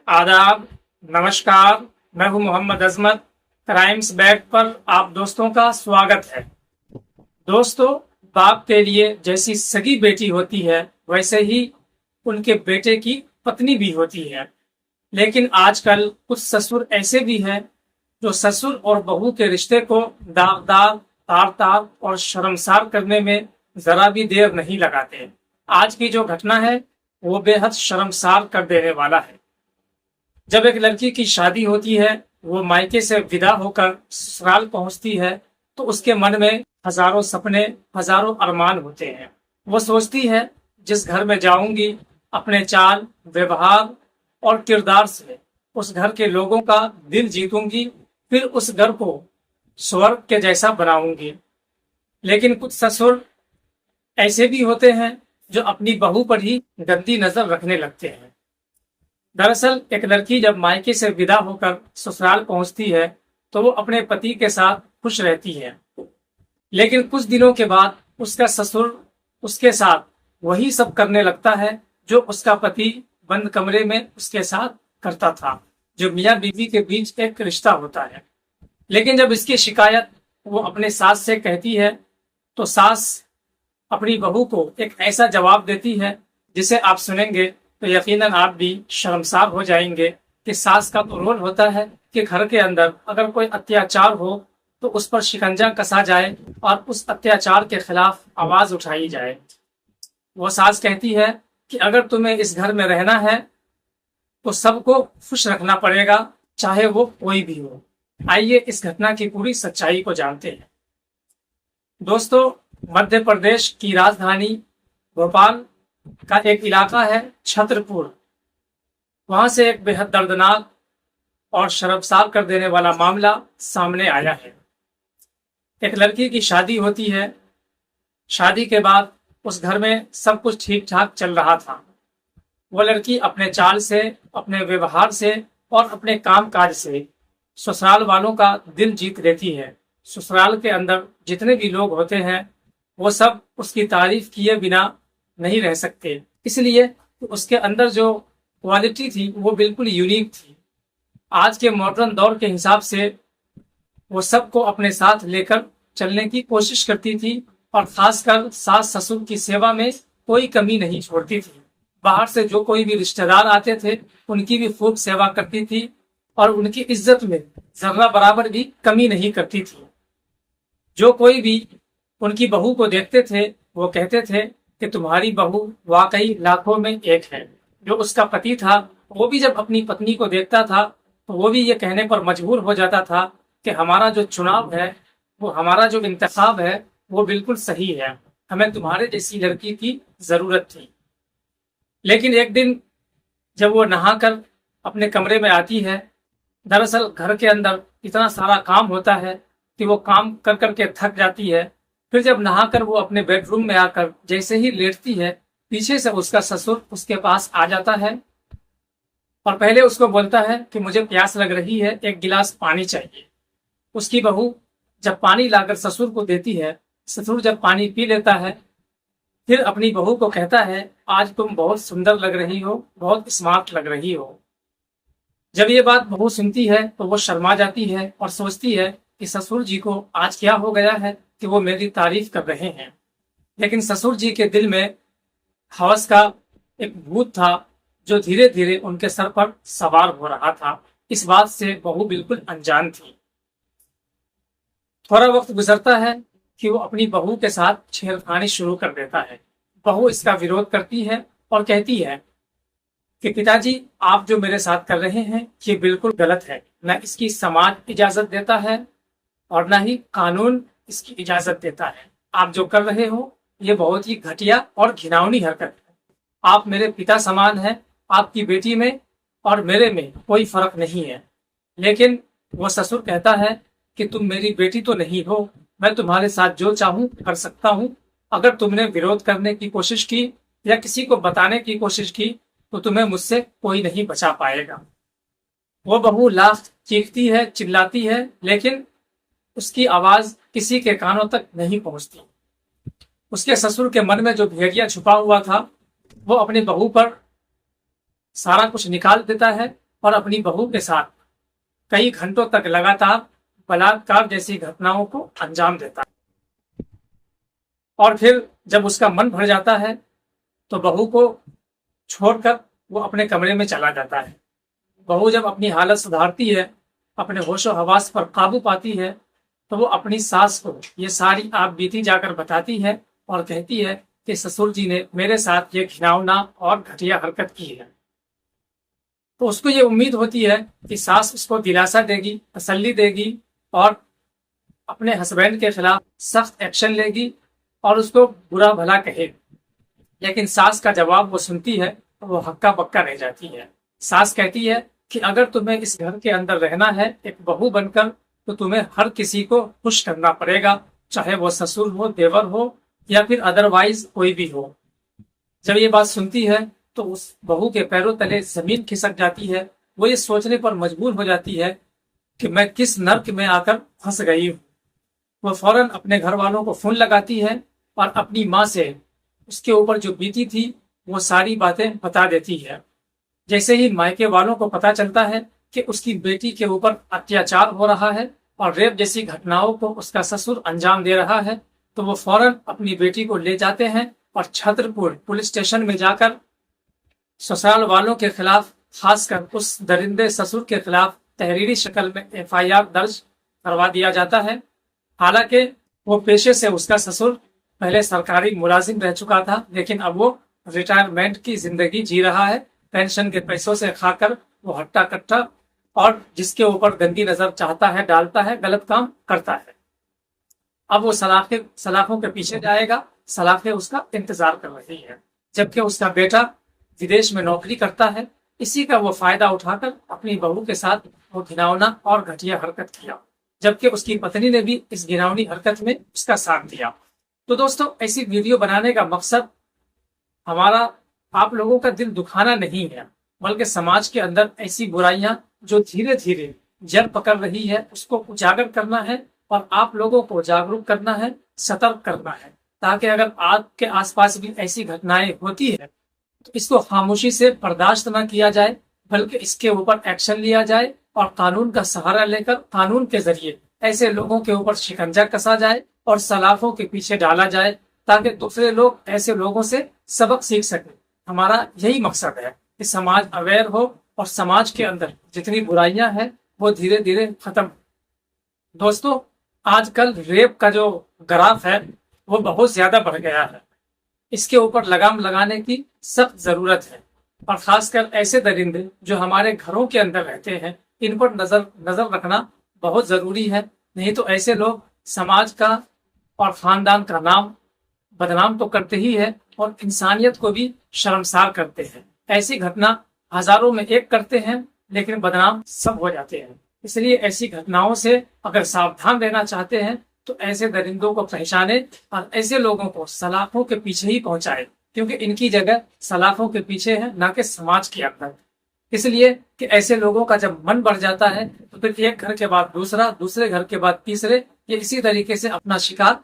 आदाब, नमस्कार। मैं हूं मोहम्मद अजमत। क्राइम्स बैग पर आप दोस्तों का स्वागत है। दोस्तों, बाप के लिए जैसी सगी बेटी होती है वैसे ही उनके बेटे की पत्नी भी होती है। लेकिन आजकल कुछ ससुर ऐसे भी हैं जो ससुर और बहू के रिश्ते को दागदार, तार-तार और शर्मसार करने में जरा भी देर नहीं लगाते। आज की जो घटना है वो बेहद शर्मसार कर देने वाला है। जब एक लड़की की शादी होती है, वो मायके से विदा होकर ससुराल पहुंचती है तो उसके मन में हजारों सपने, हजारों अरमान होते हैं। वो सोचती है जिस घर में जाऊंगी अपने चाल, व्यवहार और किरदार से उस घर के लोगों का दिल जीतूंगी, फिर उस घर को स्वर्ग के जैसा बनाऊंगी। लेकिन कुछ ससुर ऐसे भी होते हैं जो अपनी बहू पर ही गंदी नजर रखने लगते हैं। दरअसल एक लड़की जब मायके से विदा होकर ससुराल पहुंचती है तो वो अपने पति के साथ खुश रहती है। लेकिन कुछ दिनों के बाद उसका ससुर उसके साथ वही सब करने लगता है जो उसका पति बंद कमरे में उसके साथ करता था, जो मियाँ बीवी के बीच एक रिश्ता होता है। लेकिन जब इसकी शिकायत वो अपने सास से कहती है तो सास अपनी बहू को एक ऐसा जवाब देती है जिसे आप सुनेंगे तो यकीनन आप भी शर्मसार हो जाएंगे कि सास का तो रोल होता है कि घर के अंदर अगर कोई अत्याचार हो तो उस पर शिकंजा कसा जाए और उस अत्याचार के खिलाफ आवाज उठाई जाए। वो सास कहती है कि अगर तुम्हें इस घर में रहना है तो सबको खुश रखना पड़ेगा, चाहे वो कोई भी हो। आइए इस घटना की पूरी सच्चाई को जानते हैं। दोस्तों, मध्य प्रदेश की राजधानी भोपाल का एक इलाका है छतरपुर। वहां से एक बेहद दर्दनाक और शर्मसार कर देने वाला मामला सामने आया है। एक लड़की की शादी होती है। शादी के बाद उस घर में सब कुछ ठीक ठाक चल रहा था। वो लड़की अपने चाल से, अपने व्यवहार से और अपने काम काज से ससुराल वालों का दिल जीत लेती है। ससुराल के अंदर जितने भी लोग होते हैं वो सब उसकी तारीफ किए बिना नहीं रह सकते, इसलिए उसके अंदर जो क्वालिटी थी वो बिल्कुल यूनिक थी। आज के मॉडर्न दौर के हिसाब से वो सबको अपने साथ लेकर चलने की कोशिश करती थी और खासकर सास ससुर की सेवा में कोई कमी नहीं छोड़ती थी। बाहर से जो कोई भी रिश्तेदार आते थे उनकी भी खूब सेवा करती थी और उनकी इज्जत में जर्रा बराबर भी कमी नहीं करती थी। जो कोई भी उनकी बहू को देखते थे वो कहते थे कि तुम्हारी बहू वाकई लाखों में एक है। जो उसका पति था वो भी जब अपनी पत्नी को देखता था तो वो भी ये कहने पर मजबूर हो जाता था कि हमारा जो चुनाव है, वो हमारा जो इंतखाब है वो बिल्कुल सही है, हमें तुम्हारे जैसी लड़की की जरूरत थी। लेकिन एक दिन जब वो नहाकर अपने कमरे में आती है, दरअसल घर के अंदर इतना सारा काम होता है कि वो काम कर करके थक जाती है। फिर जब नहाकर वो अपने बेडरूम में आकर जैसे ही लेटती है, पीछे से उसका ससुर उसके पास आ जाता है और पहले उसको बोलता है कि मुझे प्यास लग रही है, एक गिलास पानी चाहिए। उसकी बहू जब पानी लाकर ससुर को देती है, ससुर जब पानी पी लेता है, फिर अपनी बहू को कहता है आज तुम बहुत सुंदर लग रही हो, बहुत स्मार्ट लग रही हो। जब ये बात बहू सुनती है तो वो शर्मा जाती है और सोचती है कि ससुर जी को आज क्या हो गया है कि वो मेरी तारीफ कर रहे हैं। लेकिन ससुर जी के दिल में हवस का एक भूत था जो धीरे धीरे उनके सर पर सवार हो रहा था। इस बात से बहू बिल्कुल अनजान थी। थोड़ा वक्त गुजरता है कि वो अपनी बहू के साथ छेड़खानी शुरू कर देता है। बहू इसका विरोध करती है और कहती है कि पिताजी, आप जो मेरे साथ कर रहे हैं ये बिल्कुल गलत है। न इसकी समाज इजाजत देता है और न ही कानून इसकी इजाजत देता है। आप जो कर रहे हो ये बहुत ही घटिया और घिनौनी हरकत है। आप मेरे पिता समान हैं, आपकी बेटी में और मेरे में कोई फर्क नहीं है। लेकिन वो ससुर कहता है कि तुम मेरी बेटी तो नहीं हो, मैं तुम्हारे साथ जो चाहूं कर सकता हूं। अगर तुमने विरोध करने की कोशिश की या किसी को बताने की कोशिश की तो तुम्हें मुझसे कोई नहीं बचा पाएगा। वो बहू लास्ट चीखती है, चिल्लाती है, लेकिन उसकी आवाज किसी के कानों तक नहीं पहुंचती। उसके ससुर के मन में जो भेड़िया छुपा हुआ था वो अपनी बहू पर सारा कुछ निकाल देता है और अपनी बहू के साथ कई घंटों तक लगातार बलात्कार जैसी घटनाओं को अंजाम देता है। और फिर जब उसका मन भर जाता है तो बहू को छोड़कर वो अपने कमरे में चला जाता है। बहू जब अपनी हालत सुधारती है, अपने होशो हवास पर काबू पाती है, तो वो अपनी सास को ये सारी आप बीती जाकर बताती है और कहती है कि ससुर जी ने मेरे साथ ये घिनौना और घटिया हरकत की है। तो उसको ये उम्मीद होती है कि सास उसको दिलासा देगी, तसल्ली देगी और अपने हस्बैंड के खिलाफ सख्त एक्शन लेगी और उसको बुरा भला कहे। लेकिन सास का जवाब वो सुनती है तो वो हक्का बक्का रह जाती है। सास कहती है कि अगर तुम्हें इस घर के अंदर रहना है एक बहू बनकर, तो तुम्हें हर किसी को खुश करना पड़ेगा, चाहे वो ससुर हो, देवर हो या फिर अदरवाइज कोई भी हो। जब ये बात सुनती है तो उस बहू के पैरों तले जमीन खिसक जाती है। वो ये सोचने पर मजबूर हो जाती है कि मैं किस नर्क में आकर फंस गई हूँ। वो फौरन अपने घर वालों को फोन लगाती है और अपनी माँ से उसके ऊपर जो बीती थी वो सारी बातें बता देती है। जैसे ही मायके वालों को पता चलता है कि उसकी बेटी के ऊपर अत्याचार हो रहा है और रेप जैसी घटनाओं को उसका ससुर अंजाम दे रहा है, तो वो फौरन अपनी बेटी को ले जाते हैं और छतरपुर पुलिस स्टेशन में जाकर ससुराल वालों के खिलाफ, खासकर उस दरिंदे ससुर के खिलाफ तहरीरी शक्ल में FIR दर्ज करवा दिया जाता है। हालांकि वो पेशे से उसका ससुर पहले सरकारी मुलाजिम रह चुका था, लेकिन अब वो रिटायरमेंट की जिंदगी जी रहा है। पेंशन के पैसों से खाकर वो हट्टा कट्टा और जिसके ऊपर गंदी नजर चाहता है डालता है, गलत काम करता है। अब वो सलाखों के पीछे जाएगा, सलाखें उसका इंतजार कर रही है, जबकि उसका बेटा विदेश में नौकरी करता है। इसी का वो फायदा उठाकर अपनी बहू के साथ वो घिनौना और घटिया हरकत किया, जबकि उसकी पत्नी ने भी इस घिनौनी हरकत में उसका साथ दिया। तो दोस्तों, ऐसी वीडियो बनाने का मकसद हमारा आप लोगों का दिल दुखाना नहीं है, बल्कि समाज के अंदर ऐसी बुराइयां जो धीरे धीरे जड़ पकड़ रही है उसको उजागर करना है और आप लोगों को जागरूक करना है, सतर्क करना है, ताकि अगर आपके आसपास भी ऐसी घटनाएं होती है तो इसको खामोशी से बर्दाश्त न किया जाए, बल्कि इसके ऊपर एक्शन लिया जाए और कानून का सहारा लेकर कानून के जरिए ऐसे लोगों के ऊपर शिकंजा कसा जाए और सलाखों के पीछे डाला जाए, ताकि दूसरे लोग ऐसे लोगों से सबक सीख सकें। हमारा यही मकसद है कि समाज अवेयर हो और समाज के अंदर जितनी बुराइयां हैं वो धीरे धीरे खत्म। दोस्तों, आजकल रेप का जो ग्राफ है वो बहुत ज्यादा बढ़ गया है। इसके ऊपर लगाम लगाने की सख्त जरूरत है और खासकर ऐसे दरिंदे जो हमारे घरों के अंदर रहते हैं, इन पर नजर रखना बहुत जरूरी है। नहीं तो ऐसे लोग समाज का और खानदान का नाम बदनाम तो करते ही है और इंसानियत को भी शर्मसार करते हैं। ऐसी घटना हजारों में एक करते हैं, लेकिन बदनाम सब हो जाते हैं। इसलिए ऐसी घटनाओं से अगर सावधान रहना चाहते हैं तो ऐसे दरिंदों को पहचाने और ऐसे लोगों को सलाखों के पीछे ही पहुंचाए, क्योंकि इनकी जगह सलाखों के पीछे है, ना कि समाज के अंदर। इसलिए कि ऐसे लोगों का जब मन बढ़ जाता है तो फिर एक घर के बाद दूसरा, दूसरे घर के बाद तीसरे, ये इसी तरीके से अपना शिकार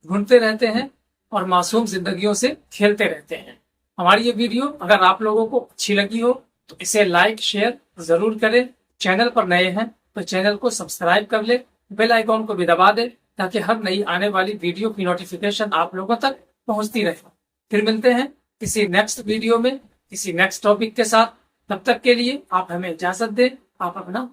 ढूंढते रहते हैं और मासूम जिंदगियों से खेलते रहते हैं। हमारी ये वीडियो अगर आप लोगों को अच्छी लगी हो तो इसे लाइक शेयर जरूर करें। चैनल पर नए हैं तो चैनल को सब्सक्राइब कर ले, बेल आइकॉन को भी दबा दे, ताकि हर नई आने वाली वीडियो की नोटिफिकेशन आप लोगों तक पहुंचती रहे। फिर मिलते हैं किसी नेक्स्ट वीडियो में, किसी नेक्स्ट टॉपिक के साथ। तब तक के लिए आप हमें इजाजत दें। आप अपना